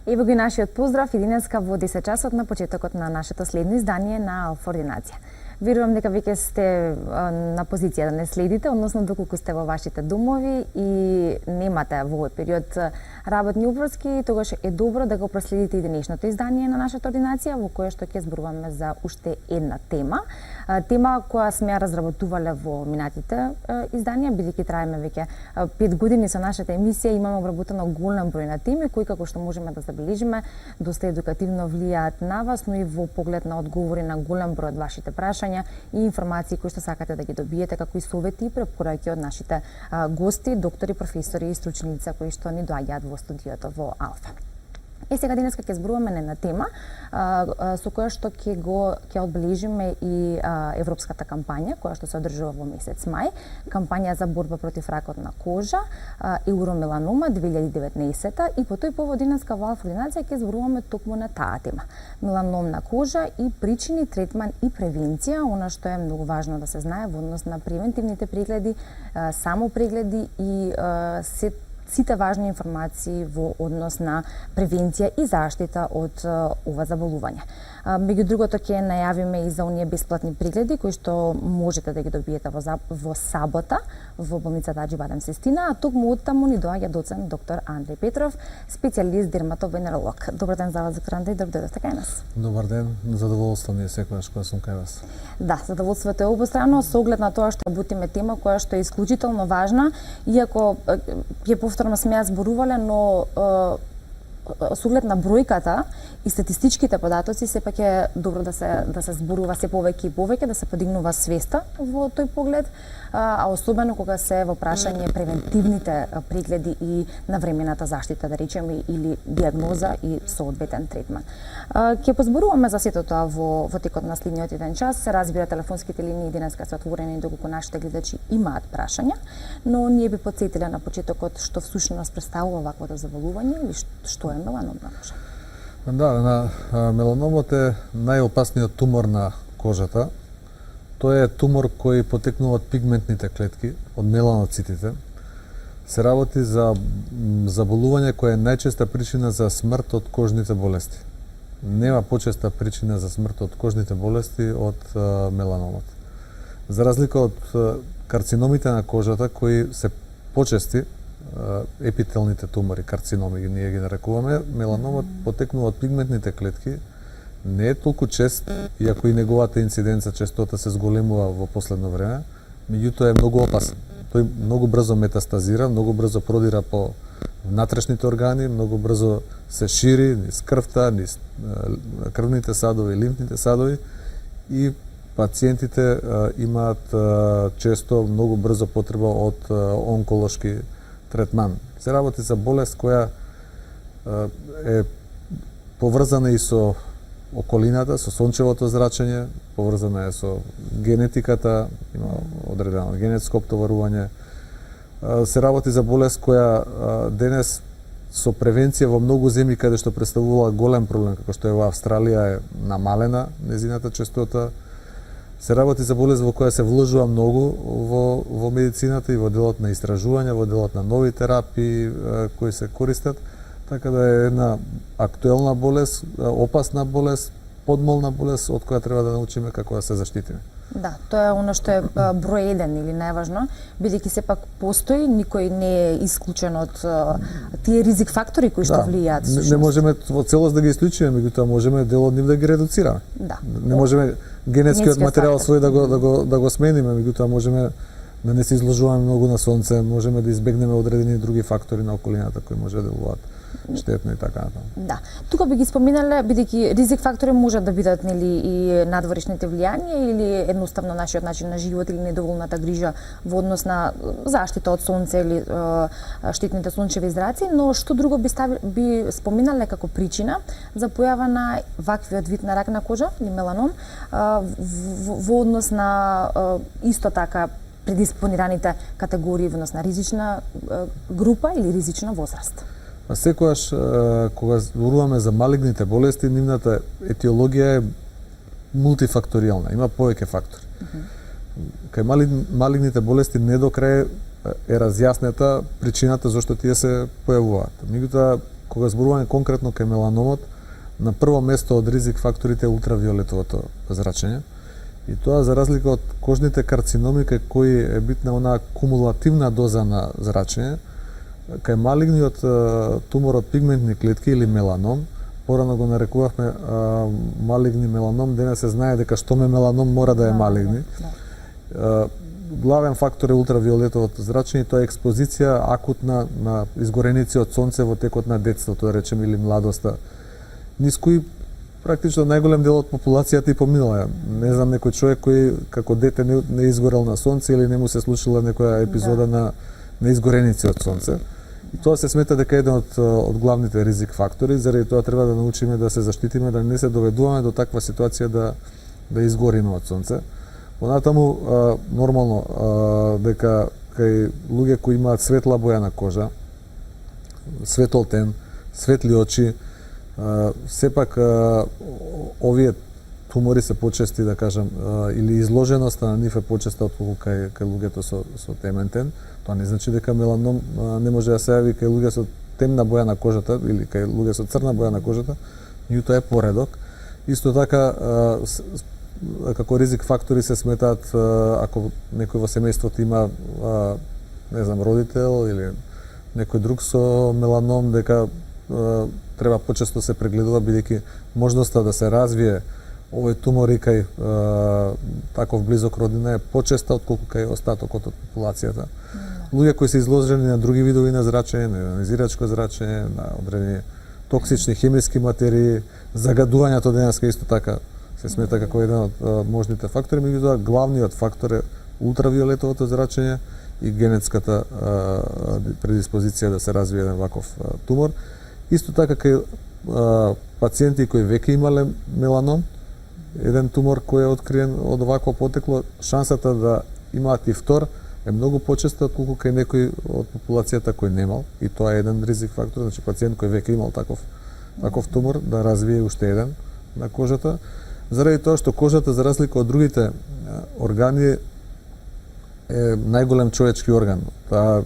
Ево го и нашиот поздрав и денеска во 10 часот на почетокот на нашето следно издание на Алфа Ординација. Верувам дека веќе сте на позиција да не следите, односно доколку сте во вашите домови и немате во овој период работни обврски, тогаш е добро да го проследите и денешното издание на нашата ординација, во кое што ќе зборуваме за уште една тема. Тема која сме ја разработувале во минатите изданија, бидејќи траеме веќе 5 години со нашата емисија, имаме обработено голем број на теми кои, како што можеме да забележиме, доста едукативно влијаат на вас, но и во поглед на одговори на голем број од вашите прашања и информации кои што сакате да ги добиете, како и совети и препораки од нашите гости, доктори, професори и стручни лица кои што ни доаѓаат во студиото во Алфа. Сега денеска ќе зборуваме на една тема со која што ќе одбележиме и европската кампања која што се одржува во месец мај, кампања за борба против ракот на кожа, еуромеланома 2019, и по тој повод денеска во Алфа Ординација ќе зборуваме токму на таа тема. Меланом на кожа и причини, третман и превенција, она што е многу важно да се знае во однос на превентивните прегледи, само прегледи и сите важни информации во однос на превенција и заштита од ова заболување. Меѓу другото ќе најавиме и за оние бесплатни прегледи кои што можете да ги добиете во сабота во болницата Аџи Бадем Систина, а токму оттаму ни доаѓа доцент доктор Андреј Петров, специјалист дерматовенеролог. Добар ден за вас, доктор Андреј, добро дојдовте кај нас. Добар ден, задоволство ми е секогаш кога сум кај вас. Да, задоволството е обострано со оглед на тоа што работиме тема која што е исклучително важна, иако ќе повторно сме ја зборувале, но со оглед на бројката и статистичките податоци сепак е добро да се зборува се повеќе и повеќе, да се подигнува свеста во тој поглед, а особено кога се во прашање превентивните прегледи и навремената заштита, да речеме, или диагноза и соодветен третман. Ќе позборуваме за сето тоа во текот на следниот еден час. Се разбира, телефонските линии денеска се отворени доколку нашите гледачи имаат прашања, но ние би потсетиле на почетокот што всушност представува ваквото заболување или што е меланом на кожа. Да, меланомот е најопасниот тумор на кожата. Тој е тумор кој потекнува од пигментните клетки, од меланоцитите. Се работи за заболување која е најчеста причина за смрт од кожните болести. Нема почеста причина за смрт од кожните болести од меланомот. За разлика од карциномите на кожата кои се почести, епителните тумори, карциноми ние ги нарекуваме, меланомот потекнува од пигментните клетки, не е толку чест, иако и неговата инциденца честота се зголемува во последно време, меѓутоа е многу опасен. Тој многу брзо метастазира, многу брзо продира по внатрешните органи, многу брзо се шири низ крвта, низ крвните садови, лимфните садови, и пациентите имаат често многу брзо потреба од онколошки третман. Се работи за болест која е поврзана и со околината, со сончевото зрачење, поврзана е со генетиката, има одредено генетско оптоварување. Се работи за болест која денес со превенција во многу земји каде што представува голем проблем, како што е во Австралија, е намалена незината честота. Се работи за болест во која се вложува многу во медицината и во делот на истражување, во делот на нови терапии кои се користат, така да е една актуелна болест, опасна болест, подмолна болест од која треба да научиме како да се заштитиме. Да, тоа е оно што е број 1 или најважно, бидејќи сепак постои, никој не е исклучен од тие ризик фактори кои што влијаат. Не можеме во целост да ги исклучиме, меѓутоа можеме дел од нив да ги редуцираме. Да. Не можеме генетскиот материјал свој да го смениме, меѓутоа можеме да не се изложуваме многу на сонце, можеме да избегнеме одредени други фактори на околината кои може да делуваат штетно и така натаму. Да. Тука би ги споминале, бидејќи ризик фактори можат да бидат нели и надворешните влијанија или едноставно нашиот начин на живот или недоволната грижа во однос на заштита од сонце или штетните сончеви израци, но што друго би споминале како причина за појава на ваквиот вид на рак на кожа или меланом во однос на исто така предиспонираните категории во однос на ризична група или ризична возраст? Секогаш кога зборуваме за малигните болести, нивната етиологија е мултифакторијална, има повеќе фактори. Кај малигните болести не до крај е разјаснета причината зашто тие се појавуваат. Меѓутоа, кога зборуваме конкретно кај меланомот, на прво место од ризик факторите е ултравиолетовото зрачење. И тоа за разлика од кожните карциноми кај кои е битна онаа кумулативна доза на зрачење, кај малигниот тумор од пигментни клетки или меланом, порано го нарекувавме малигни меланом, денес се знае дека што ме меланом мора да е малигни. Главен фактор е ултравиолетовото зрачење, тоа е експозиција акутна на изгореници од сонце во текот на детството, да речеме, или младоста, низ кои практично најголем дел од популацијата и поминала. Не знам некој човек кој како дете не изгорел на сонце или не му се случила некоја епизода на изгореници од сонце. И тоа се смета дека е еден од главните ризик фактори, заради тоа треба да научиме да се заштитиме, да не се доведуваме до таква ситуација да изгориме од сонце. Понатаму, нормално, дека кај луѓе кои имаат светла боја на кожа, светол тен, светли очи, сепак овие тумори се почести, да кажам, или изложеноста на нив е почеста отколку кај луѓето со темен тен. Тоа не значи дека меланом не може да се јави кај луѓе со темна боја на кожата или кај луѓе со црна боја на кожата, меѓутоа е поредок. Исто така, како ризик фактори се сметаат ако некој во семејството има не знам, родител или некој друг со меланом, дека треба почесто се прегледува, бидејќи можноста да се развие овој тумори кај таков близок родина е почеста отколку кај остатокот од популацијата. Луѓе кои се изложени на други видови на зрачење, на ионизирачко зрачење, на одредени токсични хемиски материи, загадувањето денеска исто така се смета како еден од можните фактори, меѓутоа главниот фактор е ултравиолетовото зрачење и генетската предиспозиција да се развие еден ваков тумор. Исто така кај пациенти кои веќе имале меланом, еден тумор кој е откриен од овакво потекло, шансата да имаат и втор е многу почеста отколку кај некој од популацијата кој немал, и тоа е еден ризик фактор, значи пациент кој веќе имал таков тумор да развие уште еден на кожата, заради тоа што кожата, за разлика од другите органи, е најголем човечки орган. Таа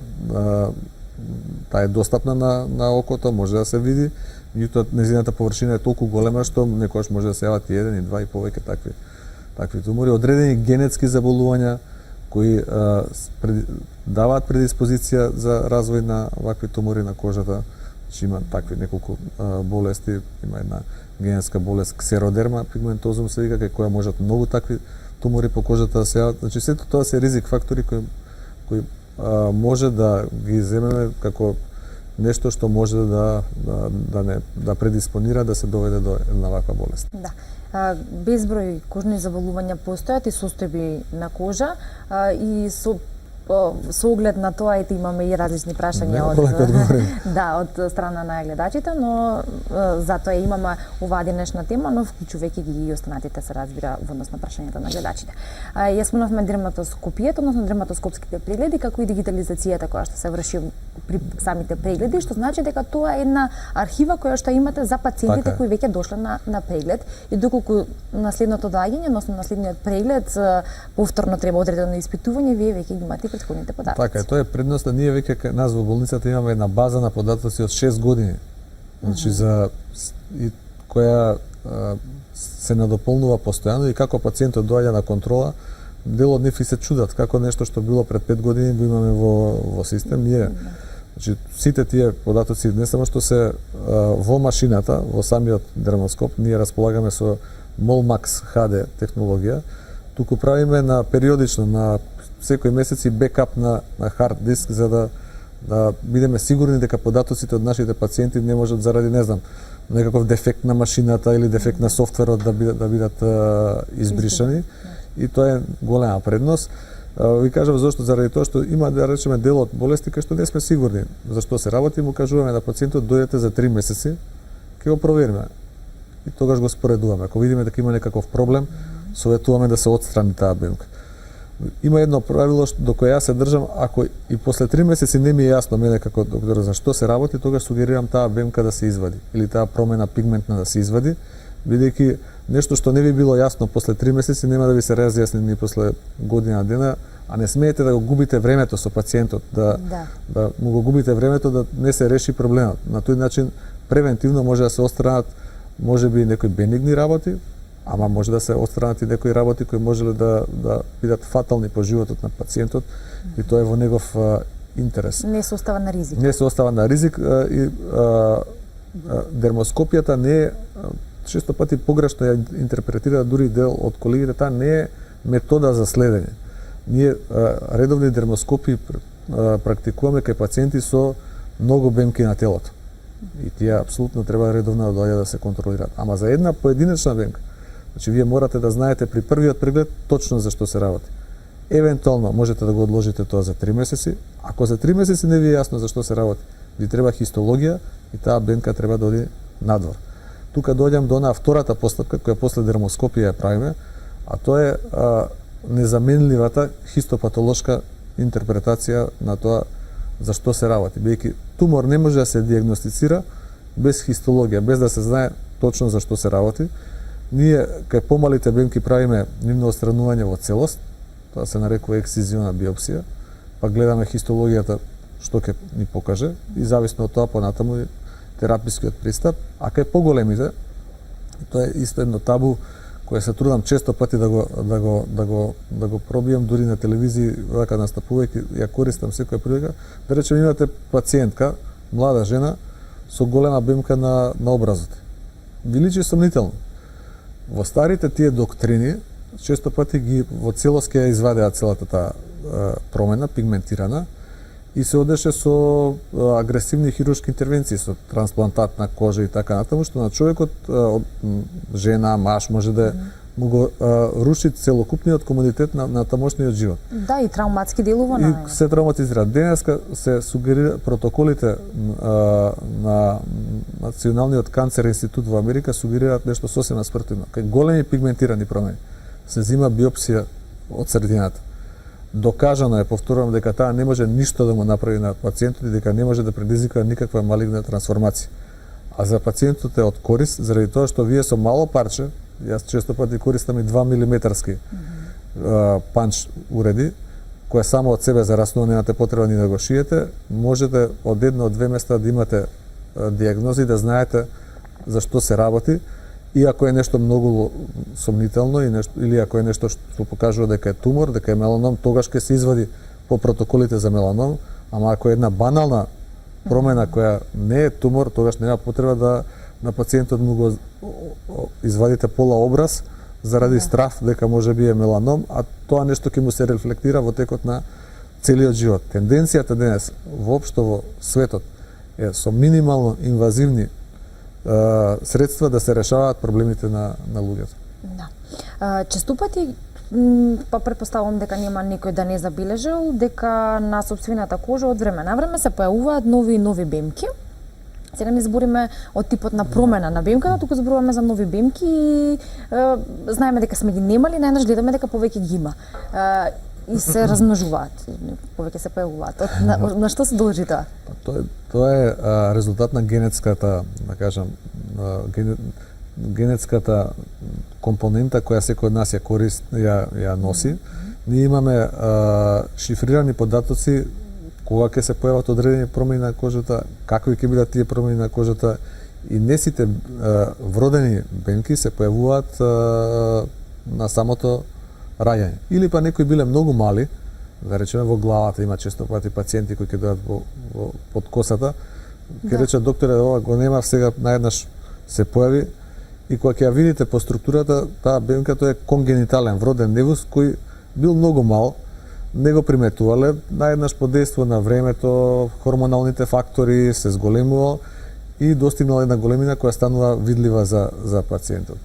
е достапна на окото, може да се види, меѓутоа незината површина е толку голема што некогаш може да се јават и еден и два и повеќе такви тумори. Одредени генетски заболувања кои даваат предиспозиција за развој на вакви тумори на кожата. Значи има такви неколку болести, има една генетска болест ксеродерма пигментозум се вика, кај која можат многу такви тумори по кожата да се јават. Значи сето тоа се ризик фактори кои може да ги земеме како нешто што може да предиспонира да се доведе до една ваква болест. Да. Безброј кожни заболувања постојат и состојби на кожа и со оглед на тоа имаме и различни прашања од страна на гледачите, но затоа имаме оваа денешна тема, но вклучувајќи ги и останатите, се разбира, во однос на прашањата на гледачите. Ја спомнавме дерматоскопијата, односно дерматоскопските прегледи, како и дигитализацијата која што се врши при самите прегледи, што значи дека тоа е една архива која што имате за пациентите кои веќе дошле на преглед, и доколку на следното доаѓање, односно на следниот преглед, повторно треба одредено испитување, вие веќе имате претходните податоци. Така е, тоа е предноста. Ние веќе кај нас во болницата имаме една база на податоци од 6 години. Значи која се надополнува постојано, и како пациентот доаѓа на контрола, дел од нив и се чудат како нешто што било пред 5 години го имаме во систем. Ние значи сите тие податоци не само што се во машината, во самиот дермоскоп, ние располагаме со Molmax HD технологија, туку правиме на периодично, на секој месец и бекап на хард диск, за да бидеме сигурни дека податоците од нашите пациенти не можат заради, не знам, некаков дефект на машината или дефект на софтверот да бидат избришани. И тоа е голема предност. Ви кажав зашто, заради тоа што има, да речеме, дел од болести кај што не сме сигурни зашто се работи, му кажуваме на пациентот дојдете за 3 месеци, ќе го провериме. И тогаш го споредуваме. Ако видиме дека има некаков проблем, советуваме да се отстрани таа бемка. Има едно правило до кое јас се држам, ако и после 3 месеци не ми е јасно мене како доктор за што се работи, тогаш сугерирам таа бемка да се извади или таа промена пигментна да се извади, бидејќи нешто што не ви било јасно после 3 месеци нема да ви се разјасни ни после година дена, а не смеете да го губите времето со пациентот, да му го губите времето да не се реши проблемот. На тој начин превентивно може да се отстранат можеби некои бенигни работи, ама може да се отстранат и некои работи кои можеле да бидат фатални по животот на пациентот и тоа е во негов интерес. Не се остава на ризик. Не се остава на ризик и дермоскопијата не е често пати погрешно ја интерпретира дури дел од колегите, таа не е метода за следење. Ние редовни дермоскопии практикуваме кај пациенти со многу бемки на телото. И тие апсолутно треба редовно да доаѓаат да се контролираат. Ама за една поединечна бемка, значи вие морате да знаете при првиот преглед точно за што се работи. Евентуално можете да го одложите тоа за 3 месеци. Ако за 3 месеци не ви е јасно за што се работи, ви треба хистологија и таа бемка треба да оди надвор. Тука доаѓам до онаа втората постапка која после дермоскопија ја правиме, а тоа е незаменливата хистопатолошка интерпретација на тоа за што се работи. Бидејќи тумор не може да се диагностицира без хистологија, без да се знае точно за што се работи. Ние кај помалите бемки правиме нивно отстранување во целост, тоа се нарекува ексцизиона биопсија, па гледаме хистологијата што ќе ни покаже и зависно од тоа понатаму и терапискиот пристап, а кај поголемите тоа е исто едно табу кое се трудам често пати да го пробијам дури на телевизија, вака настапувајќи, ја користам секоја прилика. Да речеме имате пациентка, млада жена со голема бемка на образот. Ви личи сомнително. Во старите тие доктрини често пати ги во целост ќе ја извадеа целата таа промена пигментирана и се одеше со агресивни хируршки интервенции, со трансплантат на кожа и така натаму, што на човекот, жена, маж, може да му го руши целокупниот комодитет на тамошниот живот. Да, и травматски делува на него. И се травматизира. Денеска се сугерира протоколите на Националниот канцер институт во Америка сугерираат нешто сосема спротивно. Кај големи пигментирани промени се зима биопсија од средината. Докажано е, повторувам, дека таа не може ништо да му направи на пациентот и дека не може да предизвика никаква малигна трансформација. А за пациентот е од корист, заради тоа што вие со мало парче, јас често пати користам и 2 милиметарски панч уреди, која само од себе за раснува немате потреба ни да го шиете, можете од едно од две места да имате диагнози, да знаете за што се работи, и ако е нешто многу сомнително или ако е нешто што покажува дека е тумор, дека е меланом, тогаш ќе се извади по протоколите за меланом, ама ако е една банална промена која не е тумор, тогаш нема потреба да на пациентот му го извадите пола образ заради страв дека може би е меланом, а тоа нешто ќе му се рефлектира во текот на целиот живот. Тенденцијата денес воопшто во светот е со минимално инвазивни средства да се решаваат проблемите на луѓето. Да. Често пати па претпоставувам дека нема никој да не забележал дека на сопствената кожа од време на време се појавуваат нови и нови бемки. Сега не збориме од типот на промена на бемката, туку зборуваме за нови бемки и знаеме дека сме ги немали, најнаш гледаме дека повеќе ги има. И се размножуваат, повеќе се појавуваат. На што се должи тоа? Тоа е резултат на генетската, да кажам, генетската компонента која секој од нас ја носи. Ние имаме шифрирани податоци кога ќе се појават одредени промени на кожата, какви ќе бидат тие промени на кожата, и не сите вродени бемки се појавуваат на самото раѓање. Или па некои биле многу мали, да речеме во главата, има често пати пациенти кои ќе дојдат под косата, ќе речат докторе ова го нема, сега наеднаш се појави, и кога ќе ја видите по структурата, таа бемка тоа е конгенитален вроден невус кој бил многу мал, не го приметувале, наеднаш под дејство на времето, хормоналните фактори се зголемувал и достигнал една големина која станува видлива за пациентот.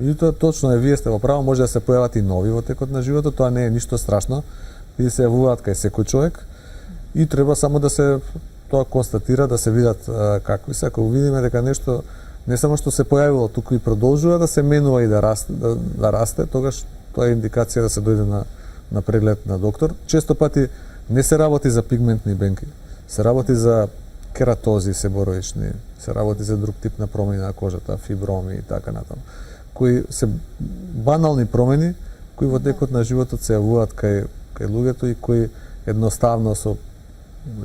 Меѓутоа, точно е, вие сте во право, може да се појават и нови во текот на животот, тоа не е ништо страшно, и се јавуваат кај секој човек и треба само да се тоа констатира, да се видат какви се. Ако видиме дека нешто не само што се појавило, туку и продолжува да се менува и да расте, тогаш тоа е индикација да се дојде на преглед на доктор. Често пати не се работи за пигментни бемки, се работи за кератози себороични, се работи за друг тип на промени на кожата, фиброми и така натаму, кои се банални промени кои во текот на животот се јавуваат кај луѓето и кои едноставно со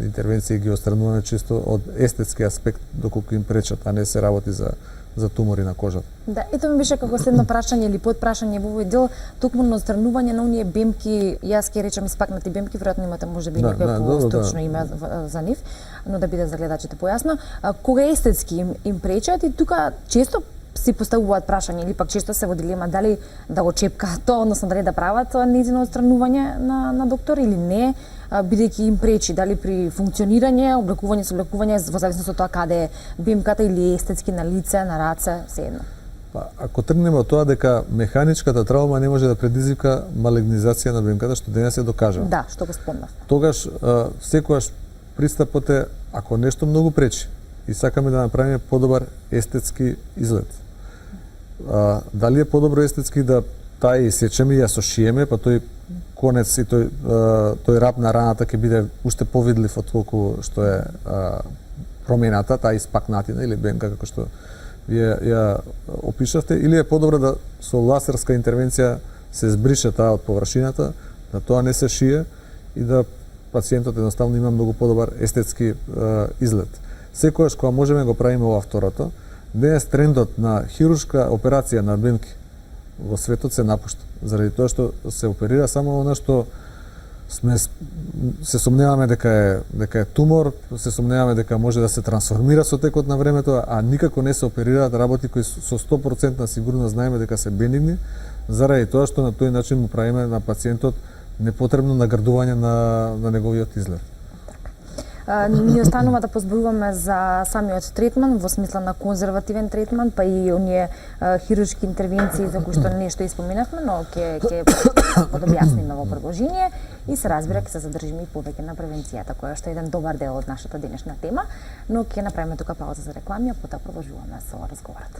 интервенции ги отстрануваме чисто од естетски аспект доколку им пречат, а не се работи за тумори на кожата. Да, ето ми беше како следно прашање или подпрашање во овој дел, токму на отстранување на оние бемки, јас ќе речам испакнати бемки, веројатно имате можеби Да, некој по-стручно да. име за нив, но да биде за гледачите појасно. Кога естетски им пречат и тука често си поставуваат прашање или пак често се во дилема дали да го чепкаат тоа, односно дали да прават нејзино отстранување на доктор или не, бидејќи им пречи дали при функционирање, облекување, сооблекување во зависност од тоа каде е бимката или естетски на лице, на раце, секогаш. Па, ако тргнеме од тоа дека механичката травма не може да предизвика малегнизација на бимката, што денес се докажува. Да, што го спомнав. Тогаш секогаш пристапот е ако нешто многу пречи и сакаме да направиме подобар естетски изглед. Дали е подобро естетски да таа исечеме и ја сошиеме, па тој конец и тој рап на раната ќе биде уште повидлив од колку што е промената, таа испакнатина или бемка како што вие ја опишавте, или е подобро да со лазерска интервенција се збрише таа од површината, да тоа не се шие и да пациентот едноставно има многу подобар естетски изглед. Секогаш кога можеме го правиме ова второто, денес трендот на хируршка операција на бемки во светот се напушта, заради тоа што се оперира само она што се сомневаме дека е тумор, се сомневаме дека може да се трансформира со текот на времето, а никако не се оперираат работи кои со 100% сигурност знаеме дека се бенигни, заради тоа што на тој начин му правиме на пациентот непотребно наградување на неговиот изглед. Ни останува да позборуваме за самиот третман во смисла на конзервативен третман, па и оние хируршки интервенции за кои што нешто испоменавме, но ќе подобјасниме во продолжение и се разбира ќе се задржиме и повеќе на превенцијата, која што е еден добар дел од нашата денешна тема, но ќе направиме тука пауза за реклами, а потоа продолжуваме со разговорот.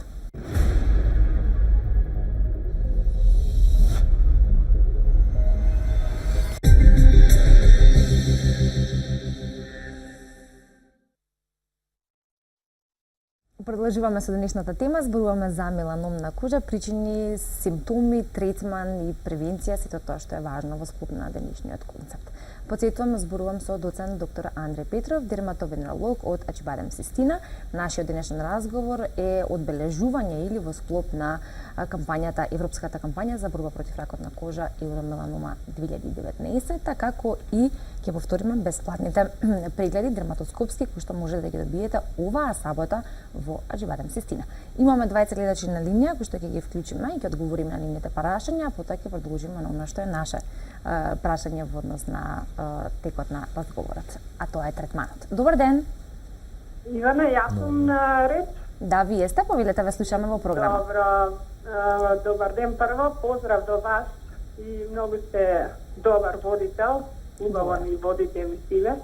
Продолжуваме со денешната тема, зборуваме за меланомна кожа, причини, симптоми, третман и превенција, сето тоа што е важно во склоп на денешниот концепт. Потсетувам, зборувам со доцент доктор Андреј Петров, дерматовенеролог од Ачибадем Систина. Нашиот денешен разговор е одбележување или во склоп на кампањата, европската кампања за борба против ракот на кожа и меланома 2019, како и ќе повториме бесплатните прегледи дерматоскопски кои што може да ги добиете оваа сабота во Ачибадем Систина. Имаме двајца гледачи на линија кои што ќе ги вклучиме и ќе одговориме на нивните прашања, а потоа ќе продолжиме на она што е наше прашање во однос на текот на разговорот, а тоа е третманот. Добар ден. Ивана, јас сум на ред. Да, вие сте, повелете, ве слушаме во програма. Добро, добар ден прво, поздрав до вас и многу сте добар водител, убаво ни водите емисиве.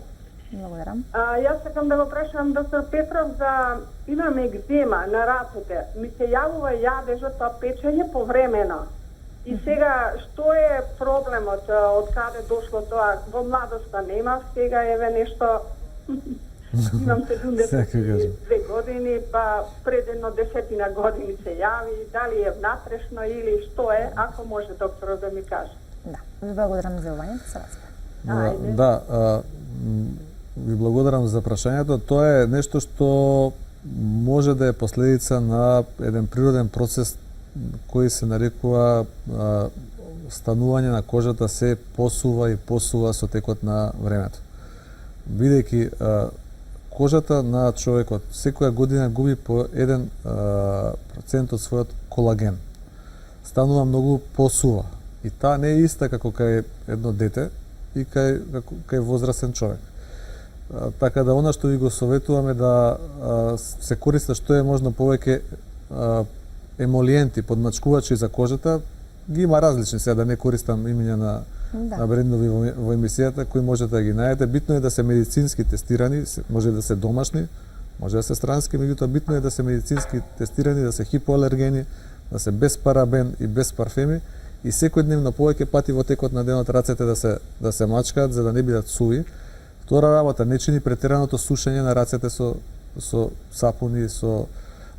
Благодарам. Јас сакам да го прашам доктор Петров за имам екзема на рацете. Ми се јавува јадежот, па печење повремено. И сега, што е проблемот, од каде дошло тоа? Во младоста немав, сега еве нешто, имам 72 години, па пред едно 10 години се јави, дали е внатрешно или што е, ако може докторот да ми каже. Да, ви благодарам за јавувањето, се разбира. Да, ви благодарам за прашањето. Тоа е нешто што може да е последица на еден природен процес кој се нарекува станување на кожата се посува и посува со текот на времето. Бидејќи кожата на човекот секоја година губи по 1% од својот колаген. Станува многу посува. И таа не е иста како кај едно дете и кај возрастен човек. Така да она што ви го советуваме да се користи што е можно повеќе емолиенти, подмачкувачи за кожата, ги има различни, сега да не користам имења на брендови во емисијата, кои можете да ги најдете. Битно е да се медицински тестирани, може да се домашни, може да се странски, меѓутоа битно е да се медицински тестирани, да се хипоалергени, да се без парабен и без парфеми и секојдневно повеќе пати во текот на денот рацете да се мачкаат за да не бидат суви. Втора работа, не чини претераното сушење на рацете со сапуни, со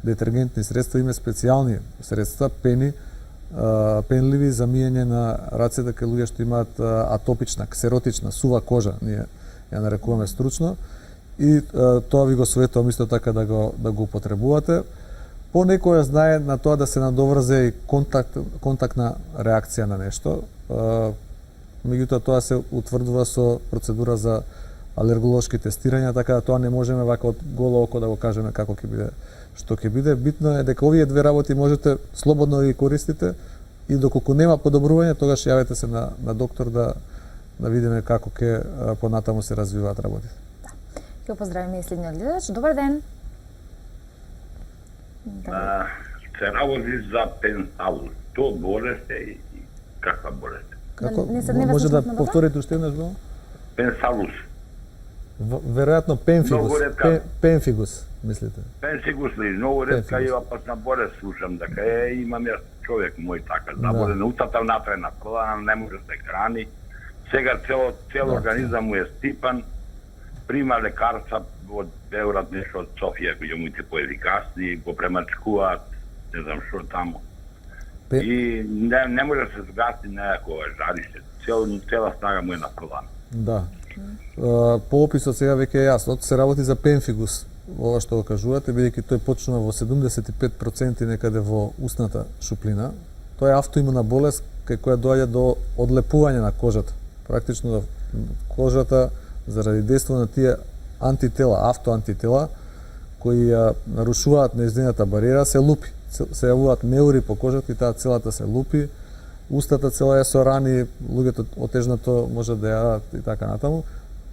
детергентни средства, има специјални средства, пенливи за миење на рацете кај луѓе што имаат атопична, ксеротична, сува кожа. Ние ја нарекуваме стручно, и тоа ви го советувам исто така да го употребувате. Понекоја знае на тоа да се надоврзе и контактна реакција на нешто. Меѓутоа тоа се утврдува со процедура за алерголошки тестирања, така да тоа не можеме вака од голо око да го кажеме како ќе биде, што ќе биде. Битно е дека овие две работи можете слободно да ги користите и доколку нема подобрување, тогаш јавете се на доктор да видиме како ќе понатаму се развиваат работите. Ќе го поздравиме и следниот гледач. Добар ден. Се работи за пенталус. Тоа болест е и каква болест? Како? Не Може да слушнавме повторите уште еднаш го? Пенсалус. Веројатно пенфигус. Многу ретка. Пенфигус, мислите? Пенсигус ли? Многу ретка Пенсигус. и опасна болест слушам дека имам јас човек мој така заболен, устата внатре на колана, не може да се храни. Сега цел организам му е стипан, прима лекарства од Београд, нешто од Софија, кои му поефикасни, го премачкуваат, не знам што таму. И не може да се згаси некој жарище. Цела снага му е на колана. Да. По описот сега веќе е јасно. Се работи за пенфигус, ова што го кажувате, бидејќи тој почнува во 75% некаде во устната шуплина. Тоа е автоимуна болест кај која доаѓа до одлепување на кожата. Практично кожата заради дејство на тие антитела, автоантитела, кои ја нарушуваат нејзината бариера, се лупи. Се јавуваат меури по кожата и таа целата се лупи. Устата цела е со рани, луѓето отежнато може да јадат и така натаму.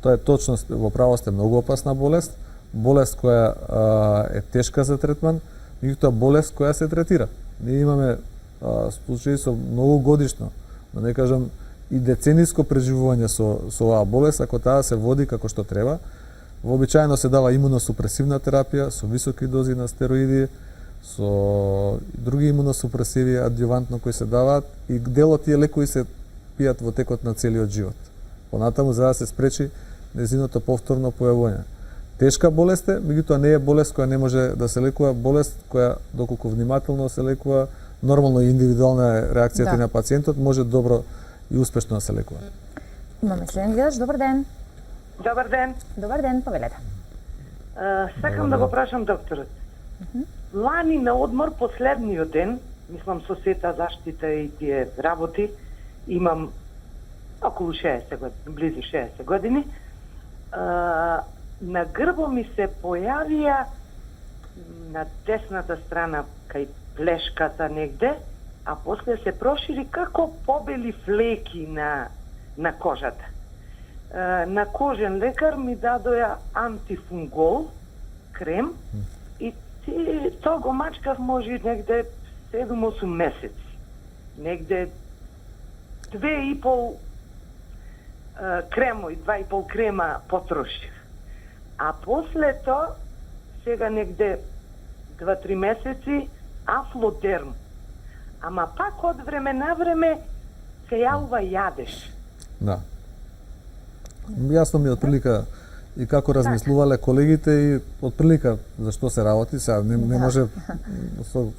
Тоа е точно, во право сте, многу опасна болест, болест која е тешка за третман, меѓутоа болест која се третира. Ние имаме случаи со многу годишно, да не кажам и децениско преживување со оваа болест, ако таа се води како што треба. Вообичаено се дава имуносупресивна терапија со високи дози на стероиди, со други имуносупресиви адјувантно кои се даваат и дел од тие лекови се пијат во текот на целиот живот. Понатаму за да се спречи незиното повторно појавување. Тешка болест е, меѓутоа не е болест која не може да се лекува, болест која доколку внимателно се лекува, нормално и индивидуална е реакцијата на пациентот, може добро и успешно да се лекува. Имаме следен гледач. Добар ден. Добар ден. Добар ден, повелете. Сакам да го прашам докторот. Лани на одмор последниот ден, мислам со сета заштита и тие работи, имам околу 60 години, близу 60 години. На грбо ми се појавија на десната страна кај плешката негде, а после се прошири како побели флеки на кожата. На кожен лекар ми дадоја антифунгол крем и тоа го мачкав може негде 7-8 месеци. Негде 2,5 кремо и 2,5 крема потрошив. А после тоа, сега негде 2-3 месеци, афлодерм. Ама пак од време на време се јавува јадеш. Да. Јасно ми отприлика и како размислувале колегите и отприлика за што се работи. Сега не може со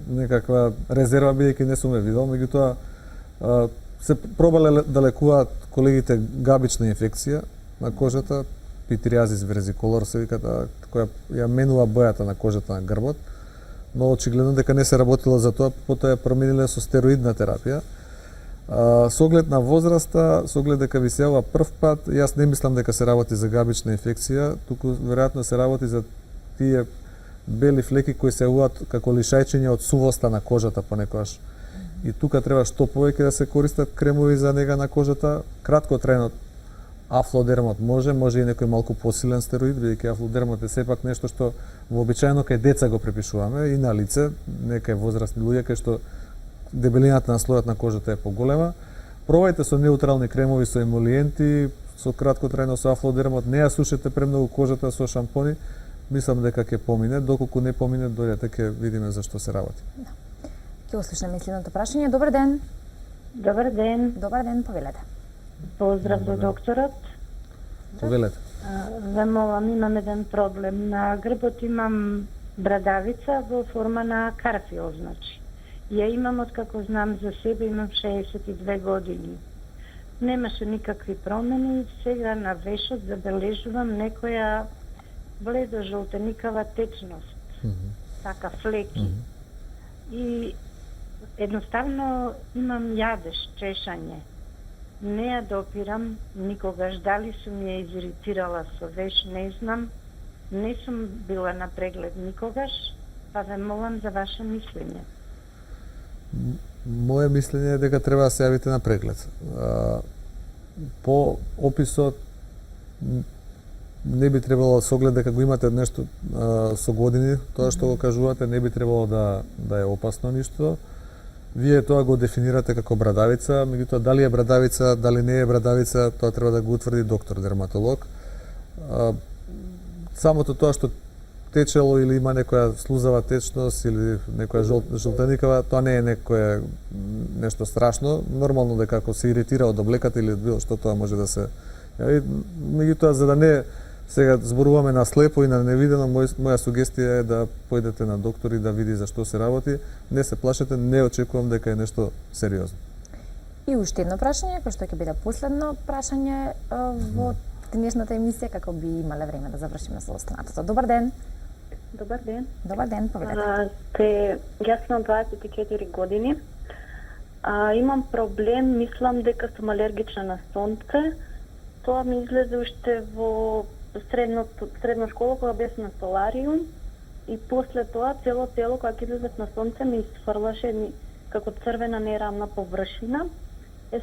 некаква резерва бидејќи не сум ја видел, меѓутоа се пробале да лекуваат колегите габична инфекција на кожата, питириазис верзиколор се вика, која ја менува бојата на кожата на грбот, но очигледно дека не се работило за тоа, потоа ја промениле со стероидна терапија. Со оглед на возраста, со оглед дека ви се јавува прв пат, јас не мислам дека се работи за габична инфекција, туку веројатно се работи за тие бели флеки кои се јавуваат како лишајчиња од сувоста на кожата понекогаш. И тука треба што повеќе да се користат кремови за нега на кожата, краткотрајно афлодермот може и некој малку посилен стероид, бидејќи афлодермот е сепак нешто што вообичаено кај деца го препишуваме и на лице, не кај возрастни луѓе кај што дебелината на слојот на кожата е поголема. Пробајте со неутрални кремови, со емолиенти, со краткотрајно со афлодермот, не ја сушете премногу кожата со шампони, мислам дека ќе помине, доколку не помине, дојдете ќе видиме за што се работи. Ќе услушнеме следното прашање. Добар ден. Добар ден. Добар ден, повелете. Поздрав до докторот. Повелете. Ве молам, имам еден проблем. На грбот имам брадавица во форма на карфиол, значи. Ја имам откако знам за себе, имам 62 години. немаше никакви промени. Сега на вешот забележувам некоја бледо жолтеникава течност. Така флеки. И едноставно имам јадеж, чешање. Не ја допирам никогаш. Дали сум ја изиритирала со веш, не знам. Не сум била на преглед никогаш, па ве молам за ваше мислење. Моje мислење е дека треба да се јавите на преглед. По описот не би требало да се огледа дека го имате нешто со години, тоа што го кажувате не би требало да е опасно ништо. Вие тоа го дефинирате како брадавица, меѓутоа дали е брадавица, дали не е брадавица, тоа треба да го утврди доктор дерматолог. Самото тоа што течело или има некоја слузава течност или некоја жолтеникава, тоа не е некое нешто страшно. Нормално дека ако се иритира од облеката или од било што, тоа може да се јави. Меѓутоа, за да не сега зборуваме на слепо и на невидено, моја сугестија е да појдете на доктор и да види за што се работи. Не се плашете, не очекувам дека е нешто сериозно. И уште едно прашање, кој што ќе биде последно прашање во денешната емисија, како би имале време да завршиме со останатото. Добар ден. Добар ден. Добар ден, поведете. Јас сум 24 години. Имам проблем, мислам дека сум алергична на сонце. Тоа ми излезе уште во средна школа кога бев на солариум и после тоа цело тело кога ќе излезев на сонце ми изфрлаше како црвена нерамна површина.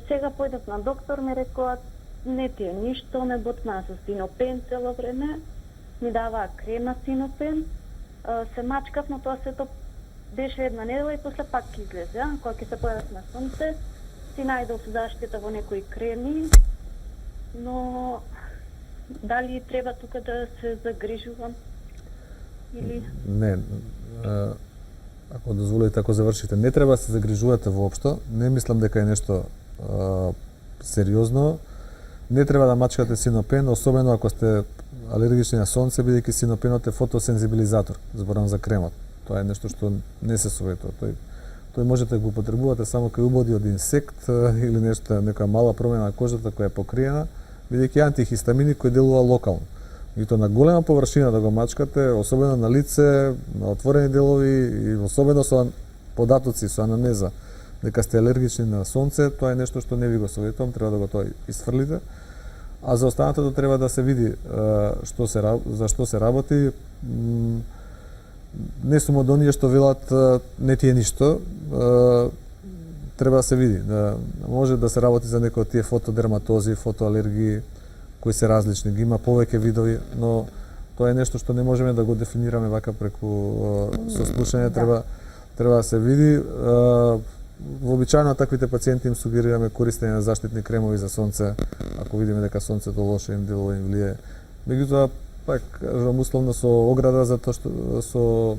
Сега појдов на доктор, ми рекоа не ти е ништо, ме боцнаа со синопен цело време, ми даваа крема синопен, се мачкав, но тоа сето беше една недела и после пак ќе излезе. Кога ќе се појавев на сонце, си најдов заштита во некои креми, но дали треба тука да се загрижувам или... Не, ако дозволите, ако завршите, не треба да се загрижувате воопшто. Не мислам дека е нешто сериозно. Не треба да мачкате синопен, особено ако сте алергични на сонце, бидејќи синопенот е фотосензибилизатор, зборам за кремот. Тоа е нешто што не се советува. Тој можете да го употребувате само кај убоди од инсект или нешто, некоја мала промена на кожата која е покриена, бидејќи антихистаминик кој делува локално. И то на голема површина да го мачкате, особено на лице, на отворени делови и особено со податоци, со анамнеза, дека сте алергични на сонце, тоа е нешто што не ви го советувам, треба да го тоа isfрлите. А за останатото треба да се види за што се работи. Не сум од оние што велат не ти е ништо. Треба да се види. Може да се работи за некои од тие фотодерматози, фотоалергии, кои се различни. Ги има повеќе видови, но тоа е нешто што не можеме да го дефинираме вака преку со слушање. Треба да се види. Вообичаено на таквите пациенти им сугерираме користење на заштитни кремови за сонце, ако видиме дека сонцето лошо им делува, им влие. Меѓутоа, пак кажам условно со ограда, затоа што со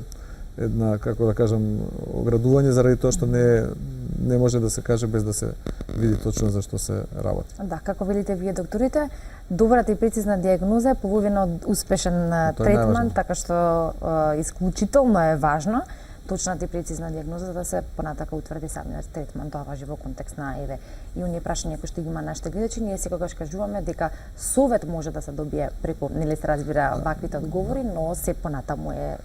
една, како да кажам, оградување заради тоа што не може да се каже без да се види точно за што се работи. Да, како велите вие докторите, добрата и прецизна дијагноза е половина од успешен третман, така што исклучително е важно точната и прецизна дијагноза за да се понатака утврди самиот третман. Тоа важи во контекст на и оние прашања кои што ги има нашите гледачи. Ние секогаш кажуваме дека совет може да се добие преку, нели се разбира, ваквите одговори, но се понатаму е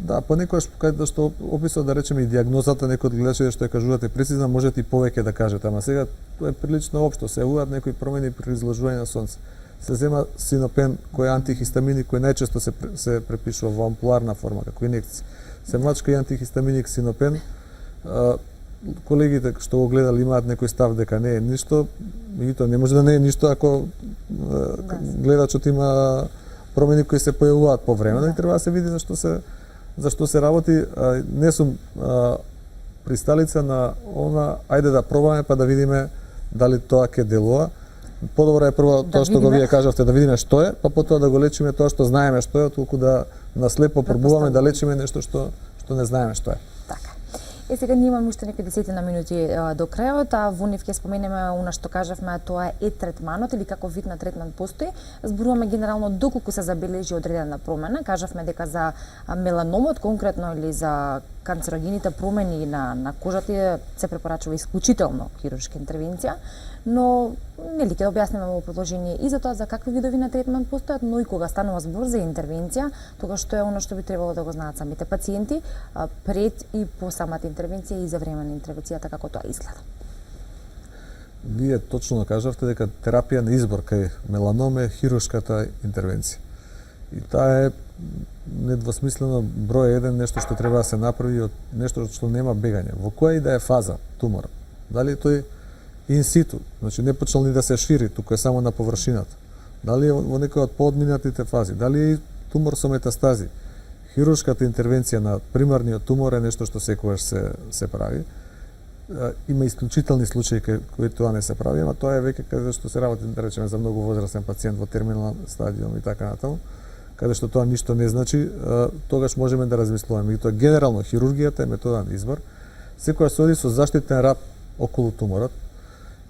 Да, понекогаш кај што описот да речеме и дијагнозата, некои од гледачите што ја кажувате прецизна, можете и повеќе да кажете, ама сега тоа е прилично општо, се јавуваат некои промени при изложување на сонце. Се зема синопен кој е антихистаминик кој најчесто се препишува во ампуларна форма како инекција. Се мачка и антихистаминик синопен. Колегите што го гледали имаат некој став дека не е ништо, меѓутоа не може да не е ништо ако гледачот има промени кои се појавуваат по време, и треба да се види за што се работи. Не сум присталица на она, ајде да пробаме па да видиме дали тоа ќе делува. Подобро е прво тоа што го вие кажавте, да видиме што е, па потоа да го лечиме тоа што знаеме што е, отколку да наслепо пробуваме да лечиме нешто што не знаеме што е. Така. Сега ние имаме уште некои десетина минути до крајот, а во нив ќе споменеме она што кажавме, тоа е третманот или како вид на третман постои. Зборуваме генерално доколку се забележи одредена промена. Кажавме дека за меланомот конкретно или за канцерогените промени на кожата се препорачува исклучително хируршка интервенција, но нели ќе објасниме во продолжение и за тоа за какви видови на третман постојат, но и кога станува збор за интервенција, тогаш што е она што би требало да го знаат самите пациенти пред и по самата интервенција и за време на интервенцијата како тоа изгледа. Вие точно кажавте дека терапија на избор кај меланом е хируршката интервенција. И таа е недвосмислено број еден нешто што треба да се направи од нешто што нема бегање. Во која и да е фаза тумор? Дали тој инситу, значи не почнал ни да се шири, туку е само на површината. Дали е во некоја од поодминатите фази? Дали е тумор со метастази? Хируршката интервенција на примарниот тумор е нешто што секогаш се прави. Има исклучителни случаи кои тоа не се прави, ама тоа е веќе каде што се работи, да речеме, за многу возрастен пациент во терминален стадиум и така натаму, каде што тоа ништо не значи, тогаш можеме да размислуваме. И тоа генерално хирургијата е метода на избор. Секојаш се оди со заштитен рап околу туморот.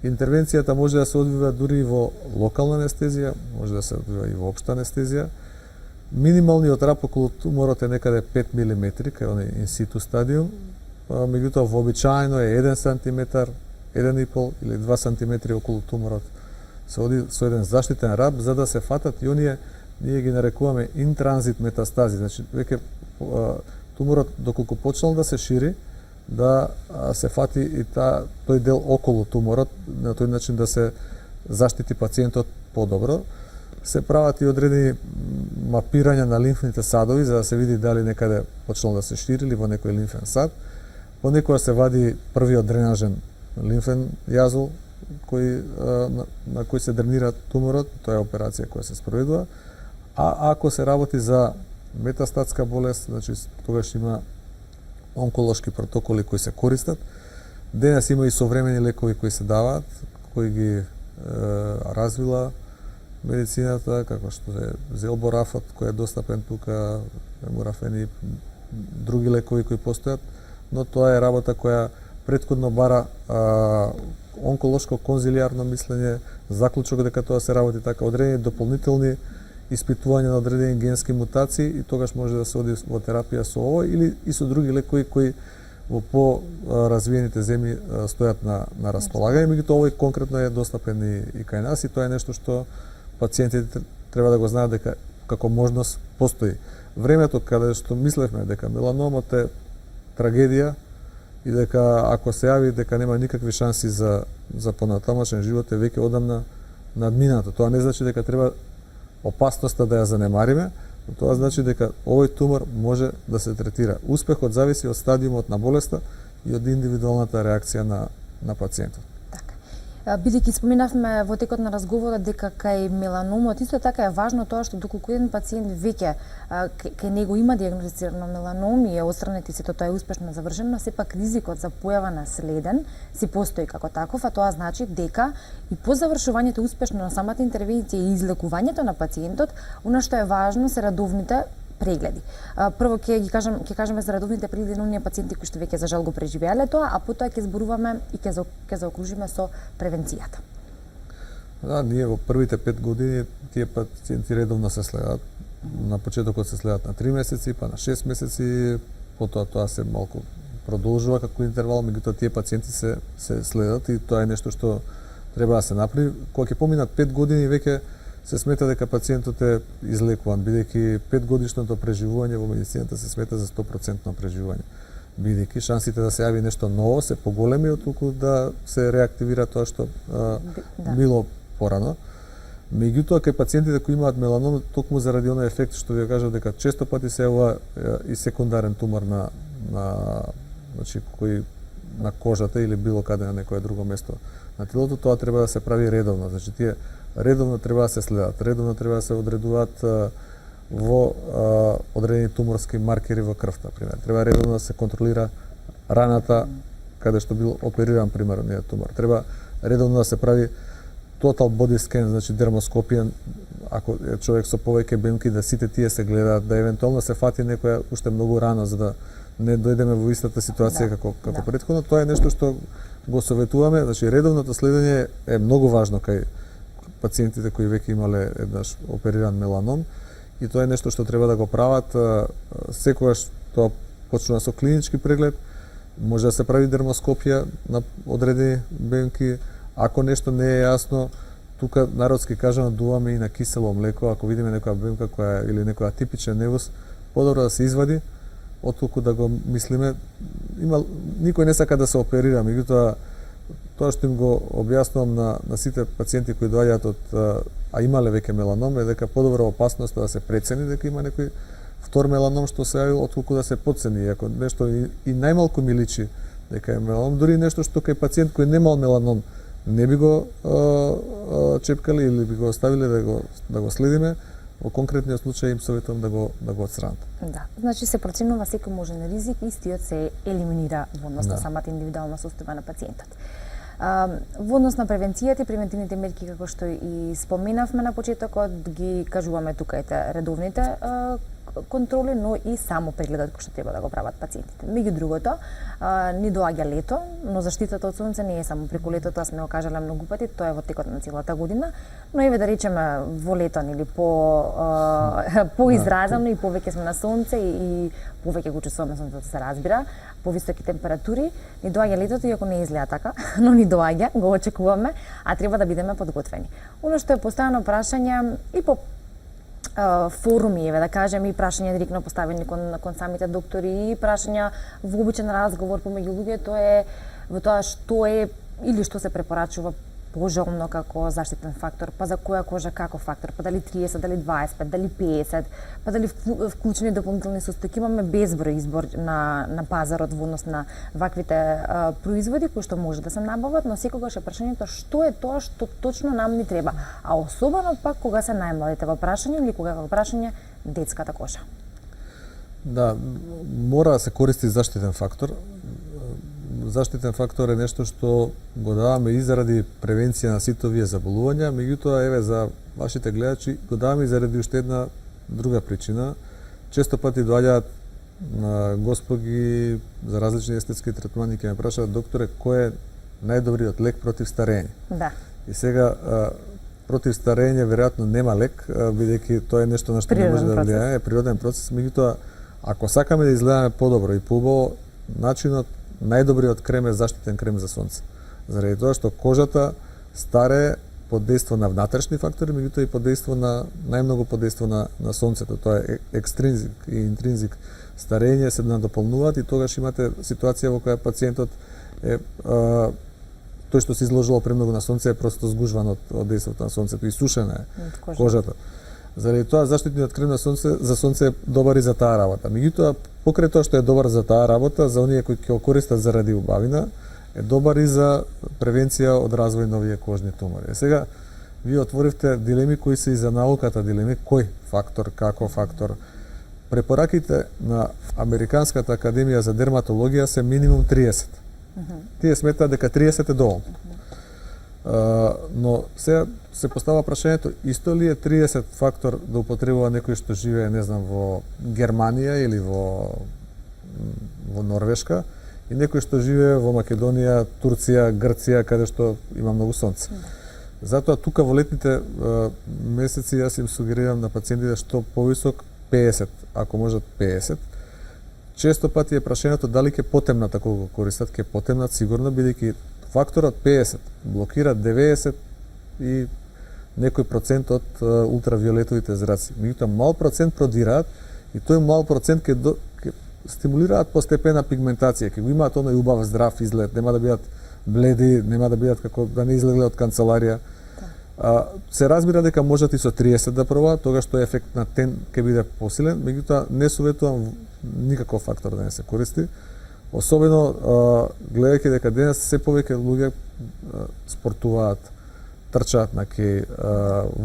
Интервенцијата може да се одвива дури и во локална анестезија, може да се одвива и во општа анестезија. Минималниот рап околу туморот е некаде 5 мм, кај оној инситу стадиум, меѓутоа вообичаено е 1 см, 1,5 или 2 см околу туморот. Се оди со еден заштитен рап за да се фатат и оние, ние ги нарекуваме интранзит метастази, значи веќе туморот доколку почнал да се шири, да се фати и тој дел околу туморот, на тој начин да се заштити пациентот подобро. Се прават и одредени мапирања на лимфните садови за да се види дали некаде почнал да се шири или во некој лимфен сад. Понекогаш се вади првиот дренажен лимфен јазол на кој се дренира туморот, тоа е операција која се спроведува. А ако се работи за метастатска болест, значи тогаш има онколошки протоколи кои се користат. Денес има и современи лекови кои се даваат, кои ги развила медицината, како што е зелборафот кој е достапен тука, мурафени, други лекови кои постојат, но тоа е работа која претходно бара онколошко конзилиарно мислење, заклучок дека тоа се работи така, одредени дополнителни испитување на одредени генски мутации и тогаш може да се оди во терапија со ово или и со други лекови кои во по-развиените земји стојат на располагање, меѓутоа овој конкретно е достапен и кај нас и тоа е нешто што пациентите треба да го знаат дека како можност постои. Времето каде што мислевме дека меланомот е трагедија и дека ако се јави дека нема никакви шанси за понатамошен живот е веќе одамна надминато. Тоа не значи дека треба опасноста да ја занемариме, но тоа значи дека овој тумор може да се третира. Успехот зависи од стадиумот на болеста и од индивидуалната реакција на пациентот. Бидејќи споменавме во текот на разговорот дека кај меланомот исто така е важно тоа што доколку еден пациент веќе кај него има дијагностицирано меланом и е отстранет и сето тоа е успешно завршено, сепак ризикот за појава на следен си постои како таков, а тоа значи дека и по завршувањето успешно на самата интервенција и излекувањето на пациентот, она што е важно се редовните прегледи. Прво ќе кажеме за редовните прегледи на оние пациенти кои што веќе за жал го преживеале тоа, а потоа ќе зборуваме и ќе заокружиме со превенцијата. Да, ние во првите 5 години тие пациенти редовно се следат. На почетокот се следат на 3 месеци, па на 6 месеци, потоа тоа се малку продолжува како интервал, меѓутоа тие пациенти се следат и тоа е нешто што треба да се направи. Кога ќе поминат 5 години веќе се смета дека пациентот е излекуван, бидејќи 5 годишното преживување во медицината се смета за 100% преживување. Бидејќи шансите да се јави нешто ново се поголеми отколку да се реактивира тоа што било порано. Меѓутоа кај пациентите кои имаат меланом, токму заради оној ефект што ви кажав дека често пати се јавува и секундарен тумор значи кој на кожата или било каде на некое друго место на телото, тоа треба да се прави редовно. Значи тие редовно треба да се следат, редовно треба да се одредуваат во одредени туморски маркери во крвта, пример. Треба редовно да се контролира раната каде што бил опериран примерниот тумор. Треба редовно да се прави total body scan, значи дермоскопија, ако е човек со повеќе бемки, да сите тие се гледаат, да евентуално се фати некоја уште многу рано за да не дојдеме во истата ситуација како претходно. Тоа е нешто што го советуваме, значи редовното следење е многу важно кај пациентите кои веќе имале еднаш опериран меланом и тоа е нешто што треба да го прават секогаш тоа почнува со клинички преглед, може да се прави дермоскопија на одредени бемки. Ако нешто не е јасно, тука народски кажано дуваме и на кисело млеко, ако видиме некоја бемка која или некоја типичен невус, подобро да се извади отколку да го мислиме. Никој не сака да се оперира, меѓутоа тоа што им го објаснувам на сите пациенти кои доаѓаат а имале веќе меланом е дека подобра опасност да се прецени дека има некој втор меланом што се јавил отколку да се подцени. Ако нешто и најмалку ми личи дека е меланом, дури нешто што кај пациент кој немал меланом не би го чепкали или би го оставиле да го следиме, во конкретниот случај им советувам да го отстранат. Да, значи се проценува секој можен ризик и истиот се елиминира во однос на самата индивидуална состојба на пациентот. Во однос на превенцијата и превентивните мерки, како што и споменавме на почетокот, ги кажуваме тука ете редовните контроли, но и само прегледот кој што треба да го прават пациентите. Меѓу другото, ни доаѓа лето, но заштитата од сонце не е само преку лето, тоа сме го кажале многу пати, тоа е во текот на целата година, но еве да речеме во лето или поизразено и повеќе сме на сонце и повеќе го чувствуваме сонцето се разбира, повисоки температури, ни доаѓа летото, иако не изгледа така, но ни доаѓа, го очекуваме, а треба да бидеме подготвени. Оно што е постојано прашање и по форуми, еве да кажем, и прашања директно поставени кон самите доктори, и прашања во обичен разговор помеѓу луѓе, тоа е во тоа што е или што се препорачува пожелно како заштитен фактор, па за која кожа како фактор, па дали 30, дали 25, дали 50, па дали вклучени дополнителни состојки. Имаме безброј избор на пазарот во однос на ваквите производи кои што може да се набават, но секогаш е прашањето што е тоа што точно нам ни треба, а особено пак кога се најмладите во прашање или кога во прашање детската кожа. Да, мора да се користи заштитен фактор. Заштитен фактор е нешто што го даваме и заради превенција на сите овие заболувања, меѓутоа еве за вашите гледачи го даваме и заради уште една друга причина. Често пати доаѓаат господи за различни естетски третмани ќе ме прашаат докторе кој е најдобриот лек против старење. Да. И сега против старење веројатно нема лек, бидејќи тоа е нешто на што не може да влијае, е природен процес, меѓутоа ако сакаме да изгледаме подобро и поубаво, начинот најдобриот крем е заштитен крем за сонце. Заради тоа што кожата старее под дејство на внатрешни фактори, меѓутоа и под дејство на најмногу под дејство на сонцето. Тоа е екстринзик и интринзик старење се надополнуваат и тогаш имате ситуација во која пациентот е тој што се изложило премногу на сонце е просто згужван од дејството на сонцето и сушена е кожата. Заради тоа заштитниот крем за сонце е добар и за таа работа. Меѓутоа покрај тоа што е добар за таа работа, за оние кои ќе го користат заради убавина, е добар и за превенција од развој на овие кожни тумори. Сега вие отворивте дилеми кои се и за науката дилеми, кој фактор, како фактор. Препораките на Американската академија за дерматологија се минимум 30. Тие сметаат дека 30 е доволно. Но сега се постава прашањето, исто ли е 30 фактор да употребува некој што живее, не знам, во Германија или во Норвешка и некој што живее во Македонија, Турција, Грција, каде што има многу сонце. Затоа тука во летните месеци јас им сугерирам на пациентите што повисок 50, ако можат 50. Често пати е прашањето дали ќе потемнат ако го користат, ќе потемнат сигурно, бидејќи факторот 50 блокира 90 и некој процент од ултравиолетовите зраци. Меѓутоа мал процент продираат и тој мал процент ќе стимулираат постепена пигментација, ќе го имаат оној убав здрав изглед, нема да бидат бледи, нема да бидат како да не изгледаат од канцеларија. Се разбира дека можат и со 30 да пробаат, тогаш тој ефект на тен ќе биде посилен, меѓутоа не советувам никаков фактор да не се користи. Особено гледајќи дека денес се повеќе луѓе спортуваат, трчаат на кеј,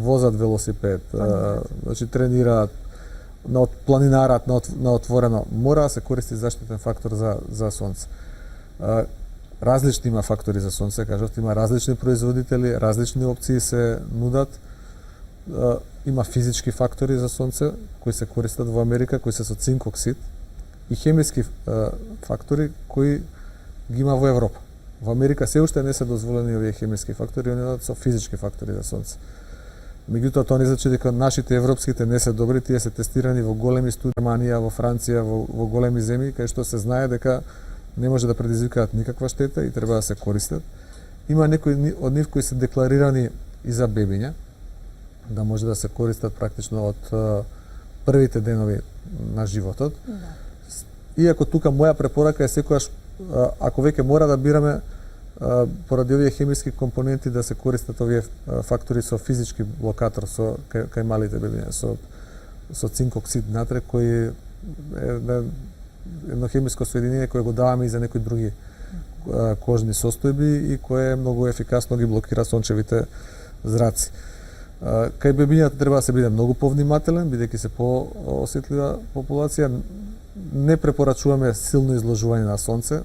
возат велосипед, значи тренираат, планинарат на отворено, мора да се користи заштитен фактор за сонце. Различни има фактори за сонце, кажат, има различни производители, различни опции се нудат. Има физички фактори за сонце кои се користат во Америка, кои се со цинк оксид и хемиски фактори кои ги има во Европа. Во Америка се уште не се дозволени овие хемиски фактори, они со физички фактори за сонце. Меѓутоа тоа не значи дека нашите европските не се добри, тие се тестирани во големи студии, Германија, во Франција, во големи земји кај што се знае дека не може да предизвикаат никаква штета и треба да се користат. Има некои од нив кои се декларирани и за бебиња, да може да се користат практично од првите денови на животот. Да. Иако тука моја препорака е секогаш, ако веќе мора да бираме поради овие хемиски компоненти, да се користат овие фактори со физички блокатор кај малите бебиња, со цинк оксид натре, кој е едно хемиско соединение кое го даваме и за некои други кожни состојби и кое многу ефикасно ги блокира сончевите зраци. Кај бебињата треба да се биде многу повнимателен, бидејќи се поосетлива популација. Не препорачуваме силно изложување на сонце.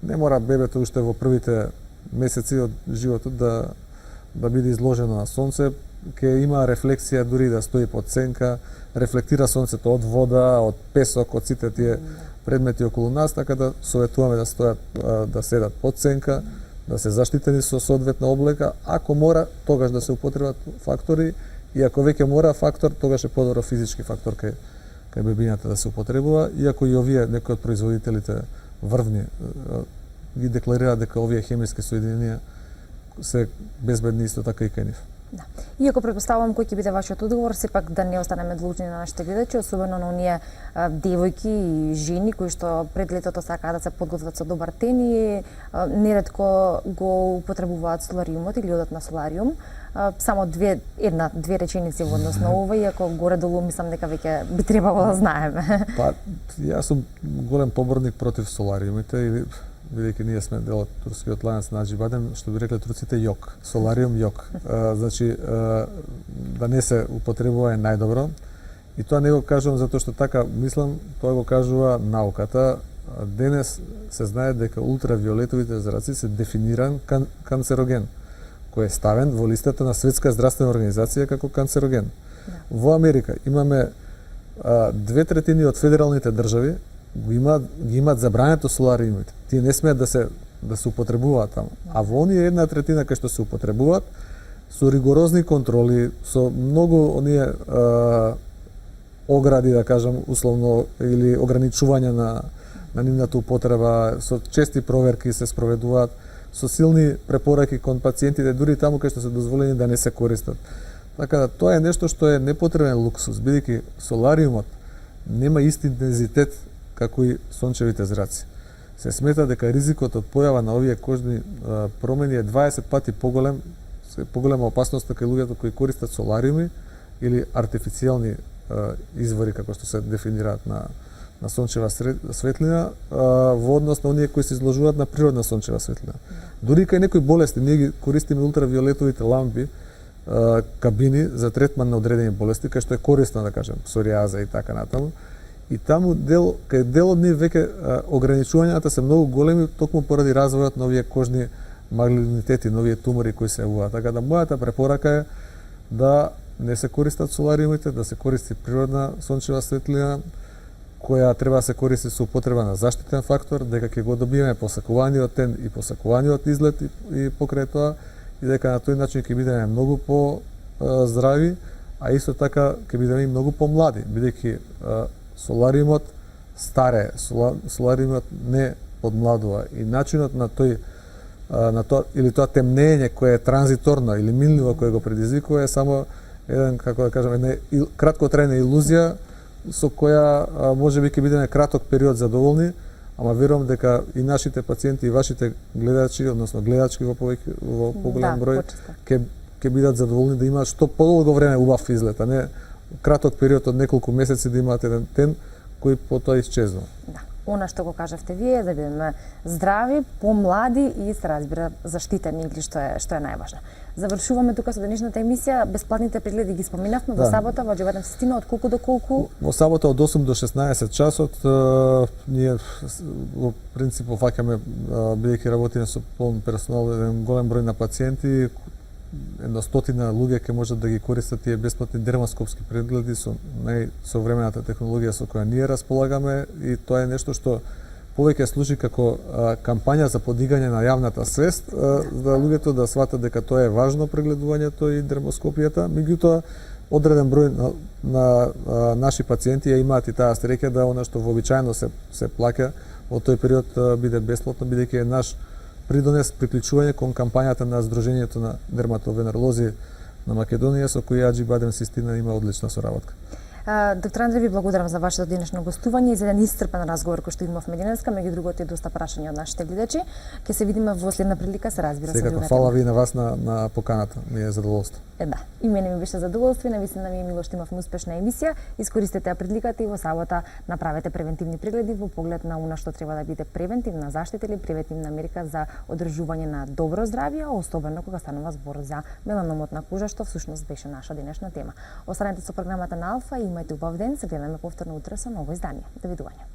Не мора бебето уште во првите месеци од животот да биде изложено на сонце. Ке има рефлексија дури да стои под сенка, рефлектира сонцето од вода, од песок, од сите тие предмети околу нас, така да советуваме да стојат, да седат под сенка, да се заштитени со соодветна облека. Ако мора, тогаш да се употребат фактори, и ако веќе мора фактор, тогаш е подобро физички фактор кај бебињата да се употребува, иако и овие некои од производителите врвни ги декларираат дека овие хемиски соединенија се безбедни исто така и кај нив. Да. Иако претпоставувам кој ќе биде вашиот одговор, сепак да не останеме длужни на нашите гледачи, особено на оние девојки и жени кои што пред летото сакаат да се подготват со добар тен и неретко го употребуваат солариумот или одат на солариум. Само две реченици во однос на ова, иако горе-долу мислам дека веќе би требало да знаеме. Па, јас сум голем поборник против солариумите, или бидејќи ние сме дел од турскиот ланец на Аџибадем, што би рекле турците јок, солариум јок. Значи, да не се употребува е најдобро. И тоа не го кажувам затоа што така мислам, тоа го кажува науката. Денес се знае дека ултравиолетовите зраци се дефиниран канцероген, кој е ставен во листата на Светска здравствена организација како канцероген. Да. Во Америка имаме 2/3 од федералните држави ги имаат забрането солариумите. Тие не смеат да се употребуваат таму. А во оние 1/3 кај што се употребуваат, со ригорозни контроли, со многу оние огради, да кажам, условно, или ограничување на нивната употреба, со чести проверки се спроведуваат, со силни препораки кон пациентите, дури таму кај што се дозволени да не се користат. Така да тоа е нешто што е непотребен луксус, бидејќи солариумот нема ист интензитет како и сончевите зраци. Се смета дека ризикот од појава на овие кожни промени е 20 пати поголема опасноста кај луѓето кои користат солариуми или артифицијални извори, како што се дефинираат на сончева светлина, во однос на оние кои се изложуваат на природна сончева светлина. Дури кај некои болести, ние ги користиме ултравиолетовите лампи, кабини за третман на одредени болести, кај што е корисно, да кажем, псориаза и така натаму. И таму кај дел од нив веќе ограничувањата се многу големи, токму поради развојот на овие кожни малигнитети, новие тумори кои се јавуваат. Така да мојата препорака е да не се користат солариумите, да се користи природна сончева светлина, која треба да се користи со употреба на заштитен фактор, дека ќе го добиеме посакуваниот тен и посакуваниот изглед и покрај тоа, и дека на тој начин ќе бидеме многу по-здрави, а исто така ќе бидеме и многу по-млади, бидејќи солариумот старе, солариумот не подмладува и начинот на тоа или тоа темнење кое е транзиторно или минливо кое го предизвикува е само еден, како да кажам, една краткотрајна илузија со која можеби ќе бидеме краток период задоволни, ама верувам дека и нашите пациенти и вашите гледачи, односно гледачки во поголем број, ќе бидат задоволни да имаат што подолго време убав изглед, а не краток период од неколку месеци да имаат еден тен кој потоа исчезнува. Да. Она што го кажавте вие, да бидеме здрави, помлади и се разбира заштитени, или што е најважно. Завршуваме тука со денешната емисија, бесплатните прегледи ги споминавме во сабота, во Аџибадем се стигна од колку до колку? Во сабота од 8 до 16 часот, ние во принцип фаќаме, бидејќи работиме со полн персонал, еден голем број на пациенти, едно 100 луѓе ќе можат да ги користат тие бесплатни дермоскопски прегледи со најсовремената технологија со која ние располагаме, и тоа е нешто што повеќе служи како кампања за подигање на јавната свест, за луѓето да сватат дека тоа е важно прегледувањето и дермоскопијата. Меѓутоа, одреден број на наши пациенти ја имаат и таа среќа да она што вообичаено се плаќа во тој период биде бесплатно, бидејќи е наш придонес приклучување кон кампањата на Сдруженијето на дерматовенеролози на Македонија, со кој Аџи Бадем Систина има одлична соработка. Доктор Андре, ви благодарам за вашето денешно гостување и за еден исцрпен разговор кој што имавме денеска, меѓу другото и доста прашања од нашите гледачи. Ќе се видиме во следна прилика, се разбира, со друга фала тема. ви на вас на поканата, ми е задоволство. Да, и мене ми беше задоволство и навистина ми е мило што имавме успешна емисија. Искористете ја приликата и во сабота направете превентивни прегледи во поглед на она што треба да биде превентивна заштита или превентивна мерка за одржување на добро здравје, особено кога станува збор за меланомот на кожа, што всушност беше наша денешна тема. Останете со програмата на Алфа и имајте убав ден, се гледаме повторно утре со ново издание. Довидување.